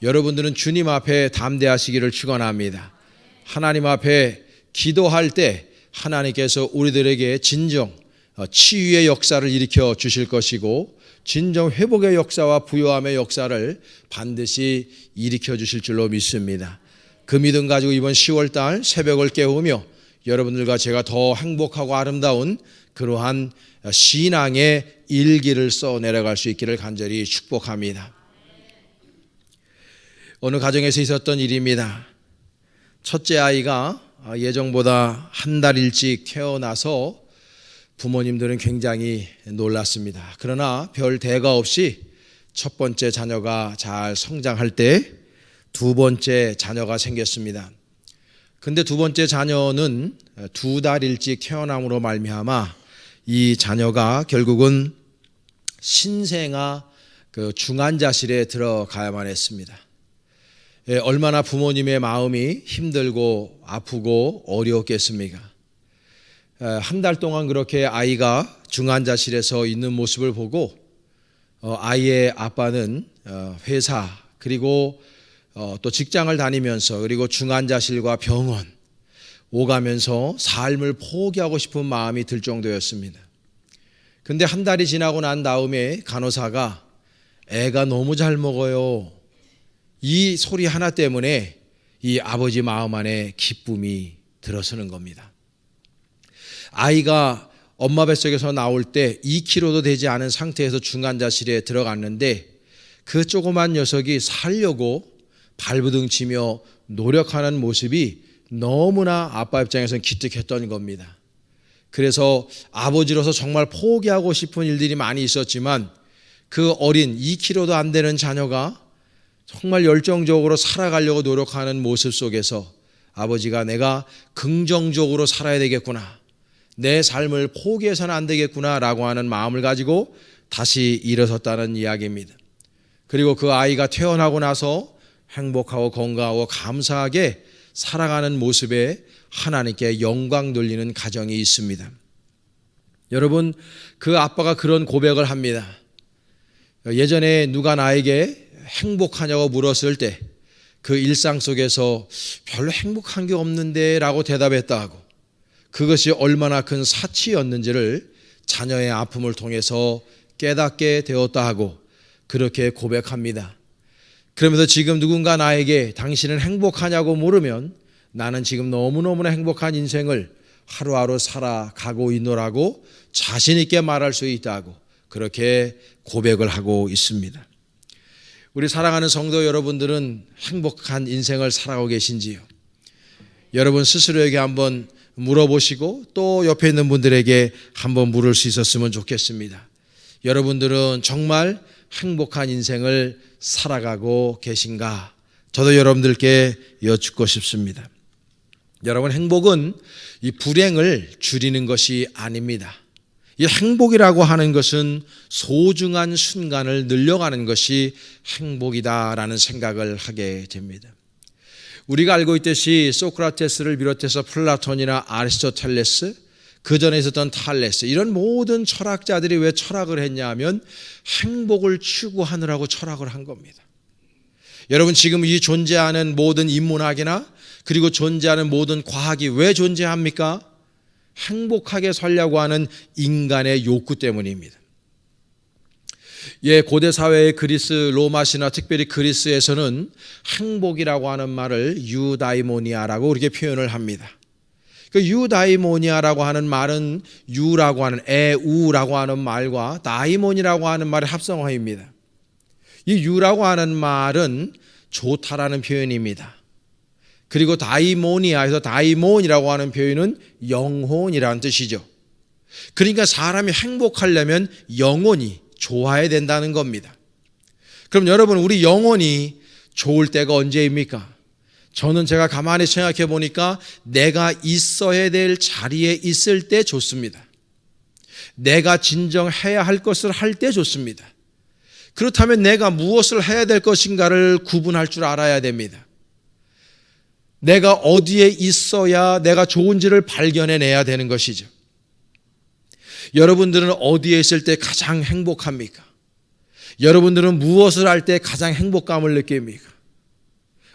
여러분들은 주님 앞에 담대하시기를 축원합니다. 하나님 앞에 기도할 때 하나님께서 우리들에게 진정 치유의 역사를 일으켜 주실 것이고 진정 회복의 역사와 부요함의 역사를 반드시 일으켜 주실 줄로 믿습니다. 그 믿음 가지고 이번 10월달 새벽을 깨우며 여러분들과 제가 더 행복하고 아름다운 그러한 신앙의 일기를 써 내려갈 수 있기를 간절히 축복합니다. 어느 가정에서 있었던 일입니다. 첫째 아이가 예정보다 한 달 일찍 태어나서 부모님들은 굉장히 놀랐습니다. 그러나 별 대가 없이 첫 번째 자녀가 잘 성장할 때 두 번째 자녀가 생겼습니다. 근데 두 번째 자녀는 2달 일찍 태어남으로 말미암아 이 자녀가 결국은 신생아 중환자실에 들어가야만 했습니다. 얼마나 부모님의 마음이 힘들고 아프고 어려웠겠습니까? 한 달 동안 그렇게 아이가 중환자실에서 있는 모습을 보고 아이의 아빠는 회사 그리고 또 직장을 다니면서 그리고 중환자실과 병원 오가면서 삶을 포기하고 싶은 마음이 들 정도였습니다. 근데 한 달이 지나고 난 다음에 간호사가 애가 너무 잘 먹어요. 이 소리 하나 때문에 이 아버지 마음 안에 기쁨이 들어서는 겁니다. 아이가 엄마 뱃속에서 나올 때 2kg도 되지 않은 상태에서 중환자실에 들어갔는데 그 조그만 녀석이 살려고 발부둥치며 노력하는 모습이 너무나 아빠 입장에서는 기특했던 겁니다. 그래서 아버지로서 정말 포기하고 싶은 일들이 많이 있었지만 그 어린 2kg도 안 되는 자녀가 정말 열정적으로 살아가려고 노력하는 모습 속에서 아버지가 내가 긍정적으로 살아야 되겠구나, 내 삶을 포기해서는 안 되겠구나 라고 하는 마음을 가지고 다시 일어섰다는 이야기입니다. 그리고 그 아이가 태어나고 나서 행복하고 건강하고 감사하게 살아가는 모습에 하나님께 영광 돌리는 가정이 있습니다. 여러분, 그 아빠가 그런 고백을 합니다. 예전에 누가 나에게 행복하냐고 물었을 때 그 일상 속에서 별로 행복한 게 없는데 라고 대답했다 하고 그것이 얼마나 큰 사치였는지를 자녀의 아픔을 통해서 깨닫게 되었다 하고 그렇게 고백합니다. 그러면서 지금 누군가 나에게 당신은 행복하냐고 물으면 나는 지금 너무너무나 행복한 인생을 하루하루 살아가고 있노라고 자신 있게 말할 수 있다고 그렇게 고백을 하고 있습니다. 우리 사랑하는 성도 여러분들은 행복한 인생을 살아가고 계신지요? 여러분 스스로에게 한번 물어보시고 또 옆에 있는 분들에게 한번 물을 수 있었으면 좋겠습니다. 여러분들은 정말 행복한 인생을 살아가고 계신가? 저도 여러분들께 여쭙고 싶습니다. 여러분, 행복은 이 불행을 줄이는 것이 아닙니다. 이 행복이라고 하는 것은 소중한 순간을 늘려가는 것이 행복이다라는 생각을 하게 됩니다. 우리가 알고 있듯이 소크라테스를 비롯해서 플라톤이나 아리스토텔레스, 그 전에 있었던 탈레스, 이런 모든 철학자들이 왜 철학을 했냐면 행복을 추구하느라고 철학을 한 겁니다. 여러분, 지금 이 존재하는 모든 인문학이나 그리고 존재하는 모든 과학이 왜 존재합니까? 행복하게 살려고 하는 인간의 욕구 때문입니다. 고대 사회의 그리스, 로마시나 특별히 그리스에서는 행복이라고 하는 말을 유다이모니아라고 그렇게 표현을 합니다. 그 유다이모니아라고 하는 말은 유라고 하는 애우라고 하는 말과 다이몬이라고 하는 말의 합성어입니다. 이 유라고 하는 말은 좋다라는 표현입니다. 그리고 다이모니아에서 다이몬이라고 하는 표현은 영혼이라는 뜻이죠. 그러니까 사람이 행복하려면 영혼이 좋아야 된다는 겁니다. 그럼 여러분, 우리 영혼이 좋을 때가 언제입니까? 저는 제가 가만히 생각해 보니까 내가 있어야 될 자리에 있을 때 좋습니다. 내가 진정 해야 할 것을 할 때 좋습니다. 그렇다면 내가 무엇을 해야 될 것인가를 구분할 줄 알아야 됩니다. 내가 어디에 있어야 내가 좋은지를 발견해내야 되는 것이죠. 여러분들은 어디에 있을 때 가장 행복합니까? 여러분들은 무엇을 할 때 가장 행복감을 느낍니까?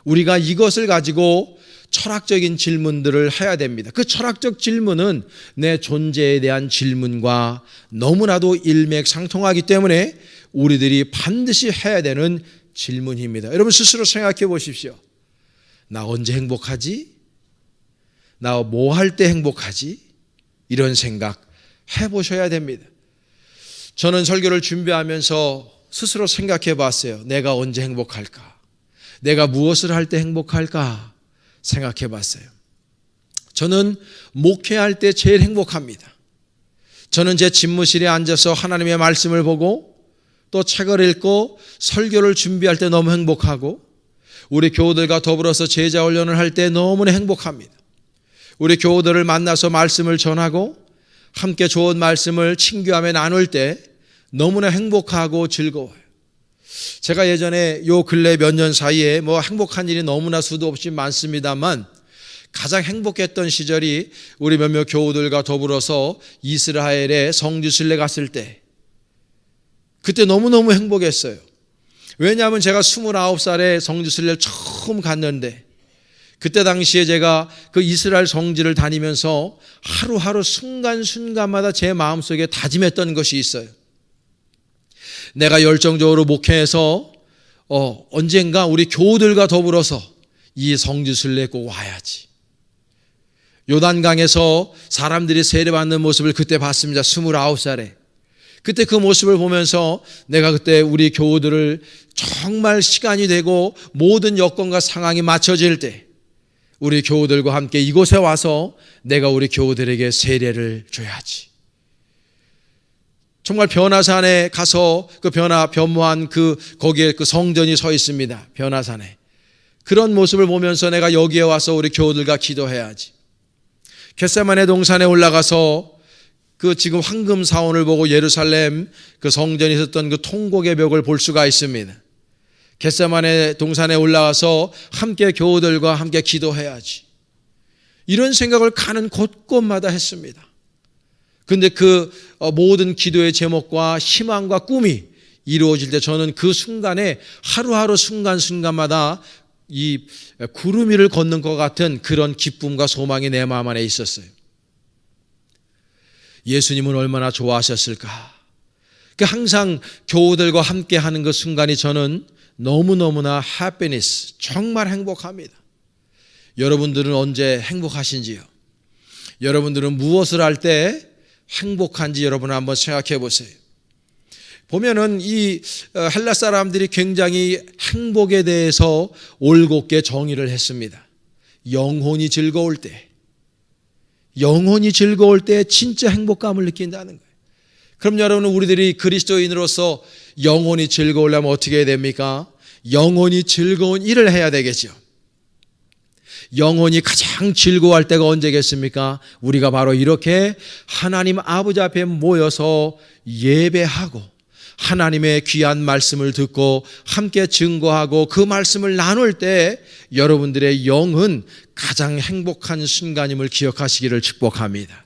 우리가 이것을 가지고 철학적인 질문들을 해야 됩니다. 그 철학적 질문은 내 존재에 대한 질문과 너무나도 일맥상통하기 때문에 우리들이 반드시 해야 되는 질문입니다. 여러분 스스로 생각해 보십시오. 나 언제 행복하지? 나 뭐 할 때 행복하지? 이런 생각 해보셔야 됩니다. 저는 설교를 준비하면서 스스로 생각해 봤어요. 내가 언제 행복할까? 내가 무엇을 할 때 행복할까? 생각해 봤어요. 저는 목회할 때 제일 행복합니다. 저는 제 집무실에 앉아서 하나님의 말씀을 보고 또 책을 읽고 설교를 준비할 때 너무 행복하고 우리 교우들과 더불어서 제자 훈련을 할 때 너무나 행복합니다. 우리 교우들을 만나서 말씀을 전하고 함께 좋은 말씀을 친교하며 나눌 때 너무나 행복하고 즐거워요. 제가 예전에 요 근래 몇 년 사이에 뭐 행복한 일이 너무나 수도 없이 많습니다만 가장 행복했던 시절이 우리 몇몇 교우들과 더불어서 이스라엘에 성지순례 갔을 때 그때 너무너무 행복했어요. 왜냐하면 제가 29살에 성지순례를 처음 갔는데 그때 당시에 제가 그 이스라엘 성지를 다니면서 하루하루 순간순간마다 제 마음속에 다짐했던 것이 있어요. 내가 열정적으로 목회해서 언젠가 우리 교우들과 더불어서 이 성지순례에 꼭 와야지. 요단강에서 사람들이 세례받는 모습을 그때 봤습니다. 29살에. 그때 그 모습을 보면서 내가 그때 우리 교우들을 정말 시간이 되고 모든 여건과 상황이 맞춰질 때 우리 교우들과 함께 이곳에 와서 내가 우리 교우들에게 세례를 줘야지. 정말 변화산에 가서 그 변모한 거기에 그 성전이 서 있습니다. 변화산에. 그런 모습을 보면서 내가 여기에 와서 우리 교우들과 기도해야지. 겟세마네 동산에 올라가서 그 지금 황금 사원을 보고 예루살렘 그 성전에 있었던 그 통곡의 벽을 볼 수가 있습니다. 겟세마네 동산에 올라가서 함께 교우들과 함께 기도해야지. 이런 생각을 가는 곳곳마다 했습니다. 근데 그 모든 기도의 제목과 희망과 꿈이 이루어질 때 저는 그 순간에 하루하루 순간순간마다 이 구름 위를 걷는 것 같은 그런 기쁨과 소망이 내 마음 안에 있었어요. 예수님은 얼마나 좋아하셨을까? 항상 교우들과 함께 하는 그 순간이 저는 너무너무나 happiness, 정말 행복합니다. 여러분들은 언제 행복하신지요? 여러분들은 무엇을 할 때 행복한지 여러분 한번 생각해 보세요. 보면은 이 헬라 사람들이 굉장히 행복에 대해서 올곧게 정의를 했습니다. 영혼이 즐거울 때 진짜 행복감을 느낀다는 거예요. 그럼 여러분 우리들이 그리스도인으로서 영혼이 즐거우려면 어떻게 해야 됩니까? 영혼이 즐거운 일을 해야 되겠죠. 영혼이 가장 즐거워할 때가 언제겠습니까? 우리가 바로 이렇게 하나님 아버지 앞에 모여서 예배하고 하나님의 귀한 말씀을 듣고 함께 증거하고 그 말씀을 나눌 때 여러분들의 영은 가장 행복한 순간임을 기억하시기를 축복합니다.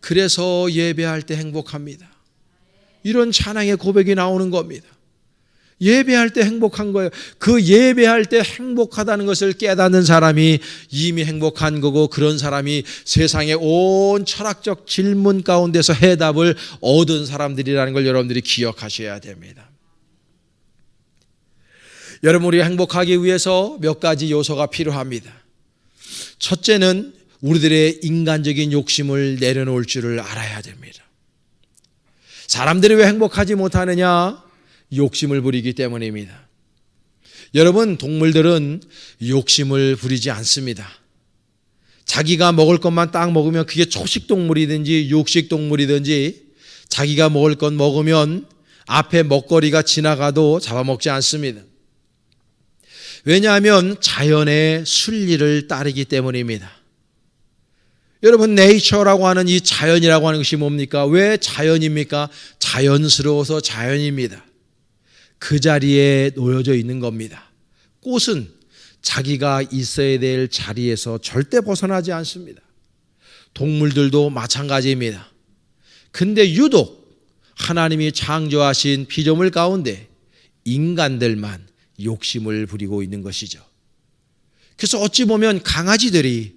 그래서 예배할 때 행복합니다. 이런 찬양의 고백이 나오는 겁니다. 예배할 때 행복한 거예요. 그 예배할 때 행복하다는 것을 깨닫는 사람이 이미 행복한 거고 그런 사람이 세상의 온 철학적 질문 가운데서 해답을 얻은 사람들이라는 걸 여러분들이 기억하셔야 됩니다. 여러분 우리가 행복하기 위해서 몇 가지 요소가 필요합니다. 첫째는 우리들의 인간적인 욕심을 내려놓을 줄을 알아야 됩니다. 사람들이 왜 행복하지 못하느냐? 욕심을 부리기 때문입니다. 여러분 동물들은 욕심을 부리지 않습니다. 자기가 먹을 것만 딱 먹으면 그게 초식동물이든지 육식동물이든지 자기가 먹을 것 먹으면 앞에 먹거리가 지나가도 잡아먹지 않습니다. 왜냐하면 자연의 순리를 따르기 때문입니다. 여러분 네이처라고 하는 이 자연이라고 하는 것이 뭡니까? 왜 자연입니까? 자연스러워서 자연입니다. 그 자리에 놓여져 있는 겁니다. 꽃은 자기가 있어야 될 자리에서 절대 벗어나지 않습니다. 동물들도 마찬가지입니다. 근데 유독 하나님이 창조하신 피조물 가운데 인간들만 욕심을 부리고 있는 것이죠. 그래서 어찌 보면 강아지들이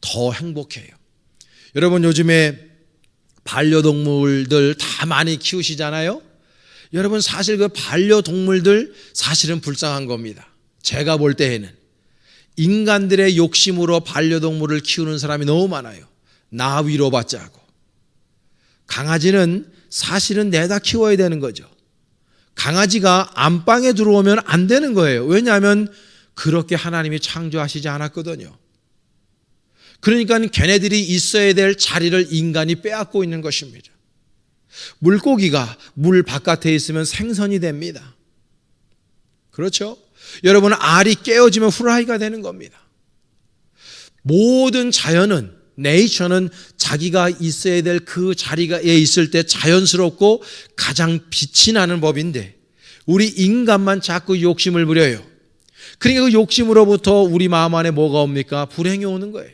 더 행복해요. 여러분 요즘에 반려동물들 다 많이 키우시잖아요. 여러분 사실 그 반려동물들 사실은 불쌍한 겁니다. 제가 볼 때에는 인간들의 욕심으로 반려동물을 키우는 사람이 너무 많아요. 나 위로받자고. 강아지는 사실은 내다 키워야 되는 거죠. 강아지가 안방에 들어오면 안 되는 거예요. 왜냐하면 그렇게 하나님이 창조하시지 않았거든요. 그러니까 걔네들이 있어야 될 자리를 인간이 빼앗고 있는 것입니다. 물고기가 물 바깥에 있으면 생선이 됩니다. 그렇죠? 여러분 알이 깨어지면 후라이가 되는 겁니다. 모든 자연은 네이처는 자기가 있어야 될 그 자리에 있을 때 자연스럽고 가장 빛이 나는 법인데 우리 인간만 자꾸 욕심을 부려요. 그러니까 그 욕심으로부터 우리 마음 안에 뭐가 옵니까? 불행이 오는 거예요.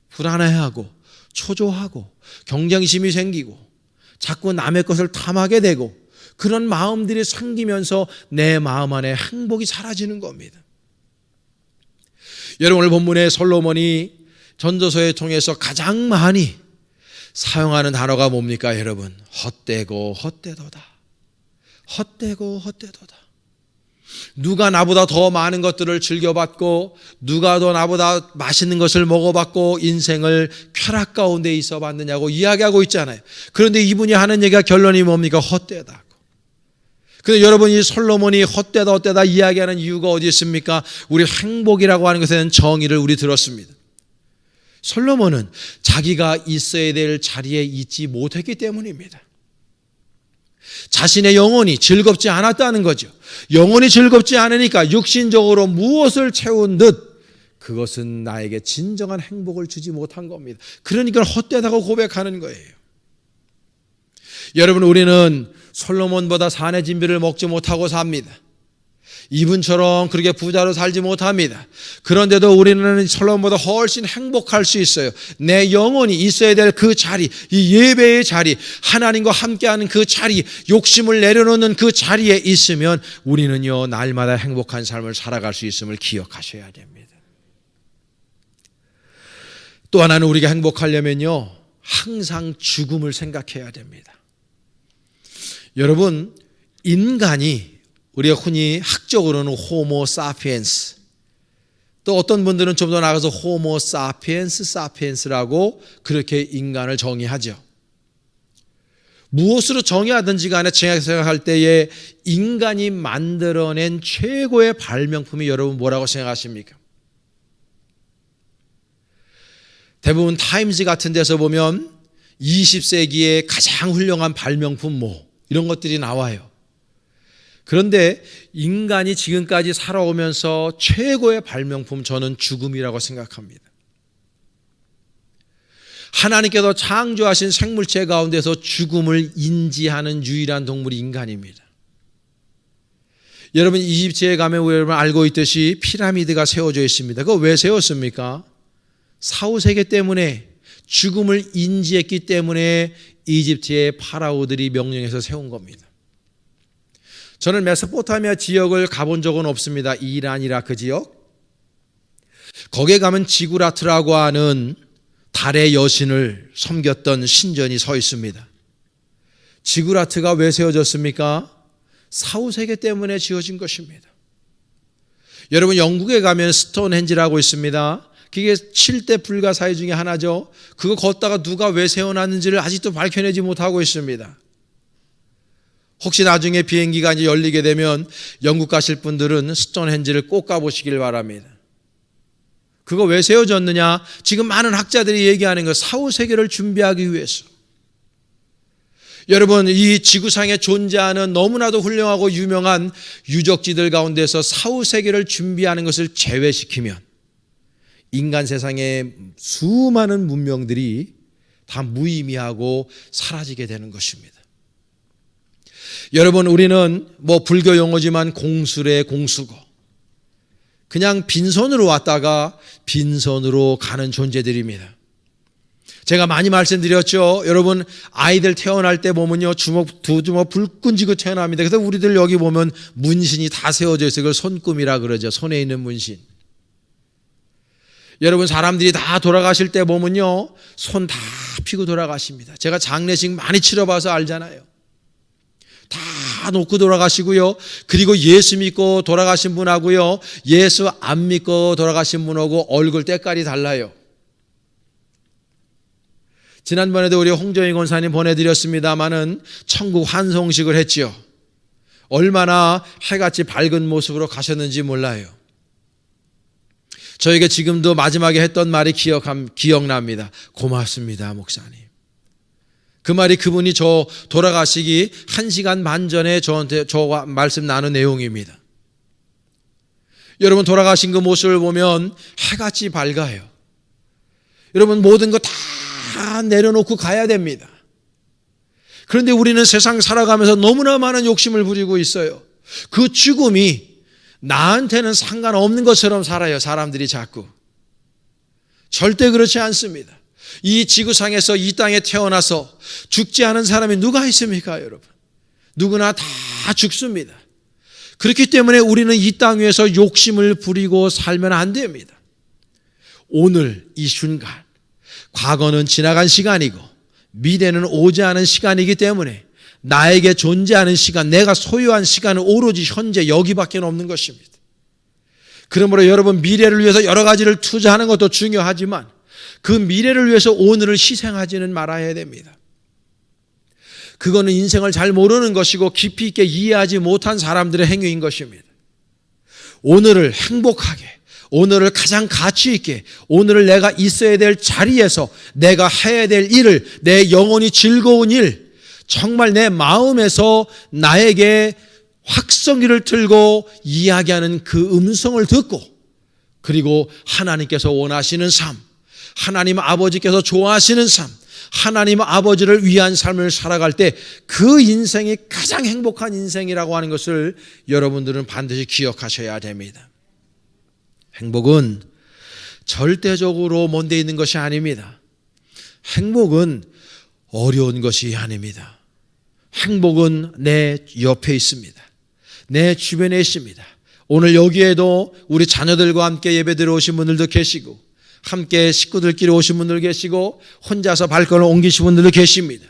불안해하고 초조하고 경쟁심이 생기고 자꾸 남의 것을 탐하게 되고 그런 마음들이 생기면서 내 마음 안에 행복이 사라지는 겁니다. 여러분 오늘 본문에 솔로몬이 전도서에 통해서 가장 많이 사용하는 단어가 뭡니까 여러분? 헛되고 헛되도다. 헛되고 헛되도다. 누가 나보다 더 많은 것들을 즐겨봤고 누가 더 나보다 맛있는 것을 먹어봤고 인생을 쾌락 가운데 있어 봤느냐고 이야기하고 있잖아요. 그런데 이분이 하는 얘기가 결론이 뭡니까? 헛되다. 그런데 여러분 이 솔로몬이 헛되다 헛되다 이야기하는 이유가 어디 있습니까? 우리 행복이라고 하는 것에는 정의를 우리 들었습니다. 솔로몬은 자기가 있어야 될 자리에 있지 못했기 때문입니다. 자신의 영혼이 즐겁지 않았다는 거죠. 영혼이 즐겁지 않으니까 육신적으로 무엇을 채운 듯 그것은 나에게 진정한 행복을 주지 못한 겁니다. 그러니까 헛되다고 고백하는 거예요. 여러분 우리는 솔로몬보다 산의 진비를 먹지 못하고 삽니다. 이분처럼 그렇게 부자로 살지 못합니다. 그런데도 우리는 솔로몬보다 훨씬 행복할 수 있어요. 내 영혼이 있어야 될 그 자리, 이 예배의 자리, 하나님과 함께하는 그 자리, 욕심을 내려놓는 그 자리에 있으면 우리는요 날마다 행복한 삶을 살아갈 수 있음을 기억하셔야 됩니다. 또 하나는 우리가 행복하려면요 항상 죽음을 생각해야 됩니다. 여러분 인간이 우리가 흔히 학적으로는 호모 사피엔스 또 어떤 분들은 좀 더 나아가서 호모 사피엔스라고 그렇게 인간을 정의하죠. 무엇으로 정의하든지 간에 제가 생각할 때에 인간이 만들어낸 최고의 발명품이 여러분 뭐라고 생각하십니까? 대부분 타임즈 같은 데서 보면 20세기의 가장 훌륭한 발명품 이런 것들이 나와요. 그런데 인간이 지금까지 살아오면서 최고의 발명품 저는 죽음이라고 생각합니다. 하나님께서 창조하신 생물체 가운데서 죽음을 인지하는 유일한 동물이 인간입니다. 여러분 이집트에 가면 여러분 알고 있듯이 피라미드가 세워져 있습니다. 그거 왜 세웠습니까? 사후세계 때문에 죽음을 인지했기 때문에 이집트의 파라오들이 명령해서 세운 겁니다. 저는 메소포타미아 지역을 가본 적은 없습니다. 이란, 이라크 지역. 거기에 가면 지구라트라고 하는 달의 여신을 섬겼던 신전이 서 있습니다. 지구라트가 왜 세워졌습니까? 사후세계 때문에 지어진 것입니다. 여러분 영국에 가면 스톤헨지라고 있습니다. 그게 7대 불가사의 중에 하나죠. 그거 걷다가 누가 왜 세워놨는지를 아직도 밝혀내지 못하고 있습니다. 혹시 나중에 비행기가 이제 열리게 되면 영국 가실 분들은 스톤헨지를 꼭 가보시길 바랍니다. 그거 왜 세워졌느냐? 지금 많은 학자들이 얘기하는 거 사후세계를 준비하기 위해서. 여러분 이 지구상에 존재하는 너무나도 훌륭하고 유명한 유적지들 가운데서 사후세계를 준비하는 것을 제외시키면 인간 세상의 수많은 문명들이 다 무의미하고 사라지게 되는 것입니다. 여러분 우리는 불교 용어지만 공수래 공수고 그냥 빈손으로 왔다가 빈손으로 가는 존재들입니다. 제가 많이 말씀드렸죠. 여러분 아이들 태어날 때 보면요 두 주먹 불끈 쥐고 태어납니다. 그래서 우리들 여기 보면 문신이 다 세워져 있어요. 그걸 손금이라 그러죠. 손에 있는 문신. 여러분, 사람들이 다 돌아가실 때 보면요, 손 다 피고 돌아가십니다. 제가 장례식 많이 치러봐서 알잖아요. 다 놓고 돌아가시고요. 그리고 예수 믿고 돌아가신 분하고요, 예수 안 믿고 돌아가신 분하고 얼굴 때깔이 달라요. 지난번에도 우리 홍정희 권사님 보내드렸습니다마는 천국 환송식을 했지요. 얼마나 해같이 밝은 모습으로 가셨는지 몰라요. 저에게 지금도 마지막에 했던 말이 기억납니다. 고맙습니다, 목사님. 그 말이 그분이 저 돌아가시기 1시간 반 전에 저와 말씀 나눈 내용입니다. 여러분, 돌아가신 그 모습을 보면 해같이 밝아요. 여러분, 모든 거 다 내려놓고 가야 됩니다. 그런데 우리는 세상 살아가면서 너무나 많은 욕심을 부리고 있어요. 그 죽음이 나한테는 상관없는 것처럼 살아요, 사람들이 자꾸. 절대 그렇지 않습니다. 이 지구상에서 이 땅에 태어나서 죽지 않은 사람이 누가 있습니까, 여러분? 누구나 다 죽습니다. 그렇기 때문에 우리는 이 땅 위에서 욕심을 부리고 살면 안 됩니다. 오늘 이 순간, 과거는 지나간 시간이고 미래는 오지 않은 시간이기 때문에 나에게 존재하는 시간, 내가 소유한 시간은 오로지 현재 여기밖에 없는 것입니다. 그러므로 여러분, 미래를 위해서 여러 가지를 투자하는 것도 중요하지만 그 미래를 위해서 오늘을 희생하지는 말아야 됩니다. 그거는 인생을 잘 모르는 것이고 깊이 있게 이해하지 못한 사람들의 행위인 것입니다. 오늘을 행복하게, 오늘을 가장 가치 있게, 오늘을 내가 있어야 될 자리에서 내가 해야 될 일을, 내 영혼이 즐거운 일, 정말 내 마음에서 나에게 확성기를 틀고 이야기하는 그 음성을 듣고, 그리고 하나님께서 원하시는 삶, 하나님 아버지께서 좋아하시는 삶, 하나님 아버지를 위한 삶을 살아갈 때 그 인생이 가장 행복한 인생이라고 하는 것을 여러분들은 반드시 기억하셔야 됩니다. 행복은 절대적으로 먼데 있는 것이 아닙니다. 행복은 어려운 것이 아닙니다. 행복은 내 옆에 있습니다. 내 주변에 있습니다. 오늘 여기에도 우리 자녀들과 함께 예배드려 오신 분들도 계시고, 함께 식구들끼리 오신 분들 계시고, 혼자서 발걸음을 옮기신 분들도 계십니다.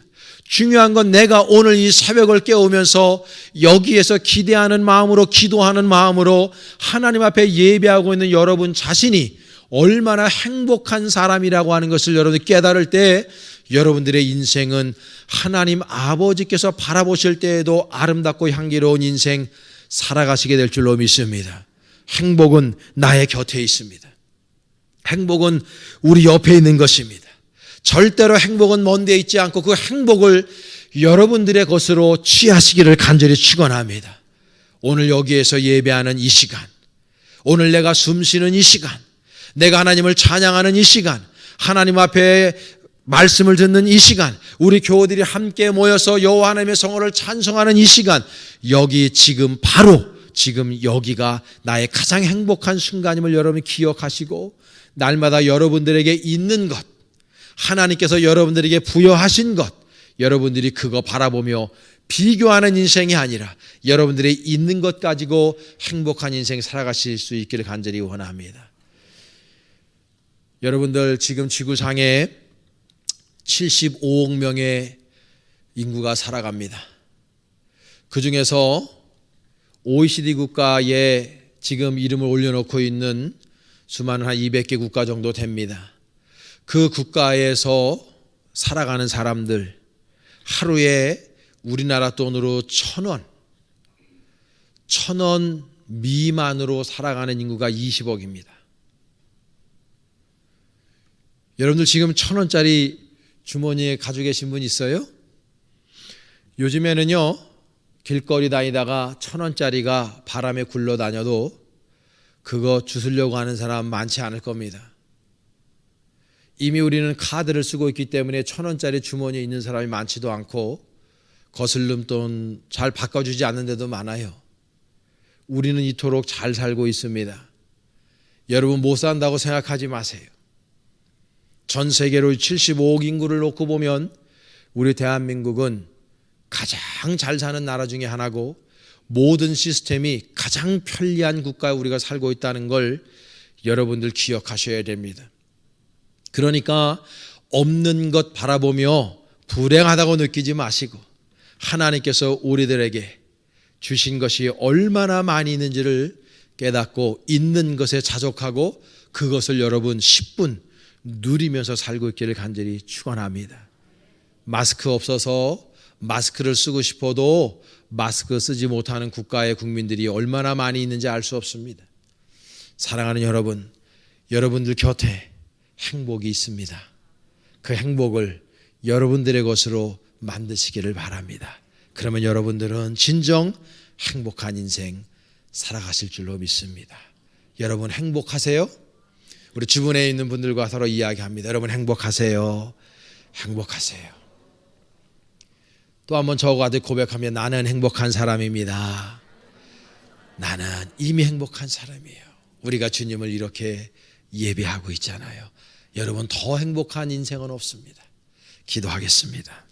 중요한 건 내가 오늘 이 새벽을 깨우면서 여기에서 기대하는 마음으로, 기도하는 마음으로 하나님 앞에 예배하고 있는 여러분 자신이 얼마나 행복한 사람이라고 하는 것을 여러분이 깨달을 때 여러분들의 인생은 하나님 아버지께서 바라보실 때에도 아름답고 향기로운 인생 살아가시게 될 줄로 믿습니다. 행복은 나의 곁에 있습니다. 행복은 우리 옆에 있는 것입니다. 절대로 행복은 먼 데 있지 않고 그 행복을 여러분들의 것으로 취하시기를 간절히 축원합니다. 오늘 여기에서 예배하는 이 시간, 오늘 내가 숨쉬는 이 시간, 내가 하나님을 찬양하는 이 시간, 하나님 앞에 말씀을 듣는 이 시간, 우리 교우들이 함께 모여서 여호와 하나님의 성호를 찬송하는 이 시간, 여기 지금 바로 지금 여기가 나의 가장 행복한 순간임을 여러분이 기억하시고, 날마다 여러분들에게 있는 것, 하나님께서 여러분들에게 부여하신 것, 여러분들이 그거 바라보며 비교하는 인생이 아니라 여러분들의 있는 것 가지고 행복한 인생 살아가실 수 있기를 간절히 원합니다. 여러분들, 지금 지구상에 75억 명의 인구가 살아갑니다. 그 중에서 OECD 국가에 지금 이름을 올려놓고 있는 수많은 한 200개 국가 정도 됩니다. 그 국가에서 살아가는 사람들, 하루에 우리나라 돈으로 1,000원 미만으로 살아가는 인구가 20억입니다. 여러분들 지금 1,000원짜리 주머니에 가지고 계신 분 있어요? 요즘에는요, 길거리 다니다가 1,000원짜리가 바람에 굴러다녀도 그거 주스려고 하는 사람 많지 않을 겁니다. 이미 우리는 카드를 쓰고 있기 때문에 1,000원짜리 주머니에 있는 사람이 많지도 않고 거슬림돈 잘 바꿔주지 않는 데도 많아요. 우리는 이토록 잘 살고 있습니다. 여러분, 못 산다고 생각하지 마세요. 전 세계로 75억 인구를 놓고 보면 우리 대한민국은 가장 잘 사는 나라 중에 하나고 모든 시스템이 가장 편리한 국가에 우리가 살고 있다는 걸 여러분들 기억하셔야 됩니다. 그러니까 없는 것 바라보며 불행하다고 느끼지 마시고 하나님께서 우리들에게 주신 것이 얼마나 많이 있는지를 깨닫고 있는 것에 자족하고 그것을 여러분 10분 누리면서 살고 있기를 간절히 축원합니다. 마스크 없어서 마스크를 쓰고 싶어도 마스크 쓰지 못하는 국가의 국민들이 얼마나 많이 있는지 알 수 없습니다. 사랑하는 여러분, 여러분들 곁에 행복이 있습니다. 그 행복을 여러분들의 것으로 만드시기를 바랍니다. 그러면 여러분들은 진정 행복한 인생 살아가실 줄로 믿습니다. 여러분 행복하세요? 우리 주변에 있는 분들과 서로 이야기합니다. 여러분 행복하세요? 행복하세요. 또 한번 저와 같이 고백하면 나는 행복한 사람입니다. 나는 이미 행복한 사람이에요. 우리가 주님을 이렇게 예배하고 있잖아요. 여러분 더 행복한 인생은 없습니다. 기도하겠습니다.